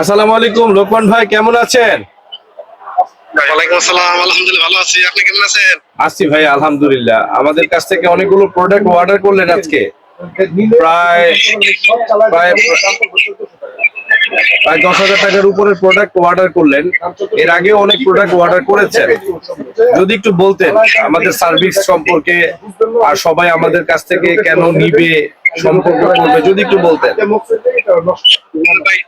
আসসালামু আলাইকুম লোকমান ভাই, কেমন আছেন? ওয়ালাইকুম আসসালাম, আলহামদুলিল্লাহ ভালো আছি। আপনি কেমন আছেন? আছি ভাই, আলহামদুলিল্লাহ। আমাদের কাছ থেকে অনেকগুলো প্রোডাক্ট অর্ডার করলেন আজকে। প্রায় প্রায় প্রায় 10,000 টাকার উপরের প্রোডাক্ট অর্ডার করলেন। এর আগেও অনেক প্রোডাক্ট অর্ডার করেছেন। যদি একটু বলতেন আমাদের সার্ভিস সম্পর্কে, আর সবাই আমাদের কাছ থেকে কেন নিবে, সম্পর্ক করবে, যদি একটু বলতেন। ভাই,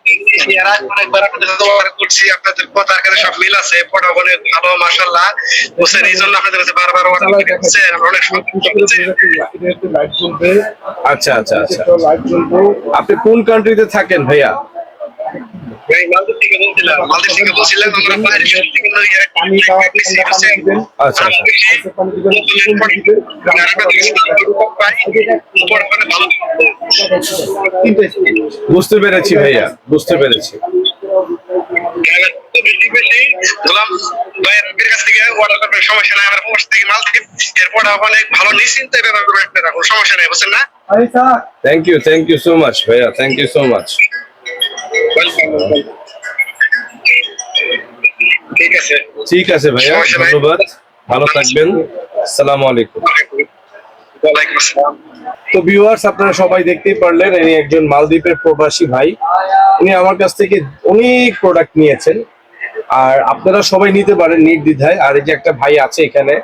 এর আগে অনেকবার আপনাদের সাথে অর্ডার করছি, আপনাদের কথার কাছে সব মিল আছে, প্রোডাক্ট অনেক ভালো মাশাআল্লাহ। বুঝছেন, এই জন্য আপনাদের কাছে বারবার অর্ডার করছি। আমরা অনেক সন্তুষ্ট হচ্ছি। আচ্ছা আচ্ছা আচ্ছা, আপনি কোন কান্ট্রিতে থাকেন ভাইয়া? ভাই, মালদ্বীপ থেকে বলছিলাম, আমরা বাইরে থেকে আচ্ছা আচ্ছা, বুঝতে পেরেছি ভাইয়া, বুঝতে পেরেছি। সমস্যা নাই, আমরা থেকে মালদ্বীপ এরপর অনেক ভালো নিশ্চিন্তে ব্যবহার করবেন, সমস্যা নেই, বুঝছেন না? থ্যাংক ইউ সো মাচ ভাইয়া, থ্যাংক ইউ সো মাচ। ঠিক আছে, ঠিক আছে ভাইয়া, ধন্যবাদ, ভালো থাকবেন। আসসালামু আলাইকুম। ওয়ালাইকুম আসসালাম। তো ভিউয়ার্স, আপনারা সবাই দেখতেই পারলেন, ইনি একজন মালদ্বীপের প্রবাসী ভাই। উনি আমার কাছ থেকে অনেক প্রোডাক্ট নিয়েছেন, আর আপনারা সবাই নিতে পারেন নির্দ্বিধায়। আর এই যে একটা ভাই আছে এখানে,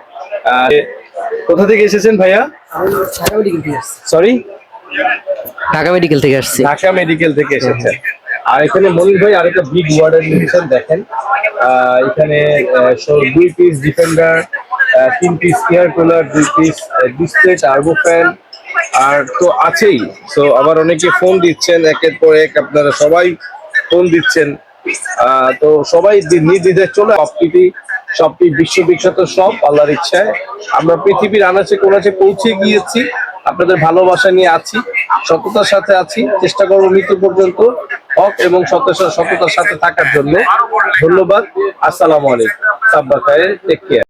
কোথা থেকে এসেছেন ভাইয়া? সরি, ঢাকা মেডিকেল থেকে আসছি। ঢাকা মেডিকেল থেকে এসেছেন। আর এখানে মনির ভাই আরেকটা বিগ ওয়ার্ডার নিয়েছেন, দেখেন। এখানে 2 piece defender, 3 piece air cooler, 2 piece display, turbo fan, আর তো আছেই। তো আবার অনেকে ফোন দিচ্ছেন, একের পর এক আপনারা সবাই ফোন দিচ্ছেন। তো সবাই নির্দ্বিধায় চলে, সবটি বিশ্ববিখ্যাত সব, আল্লাহর ইচ্ছায় আমরা পৃথিবীর আনাচে কোনাচে পৌঁছে গিয়েছি। আপনাদের ভালোবাসা নিয়ে আছি, সততার সাথে আছি, চেষ্টা করবো মৃত্যু পর্যন্ত হক এবং সততার সাথে থাকার জন্য। ধন্যবাদ, আসসালামু আলাইকুম, সাব্বা খায়ের, টেক কেয়ার।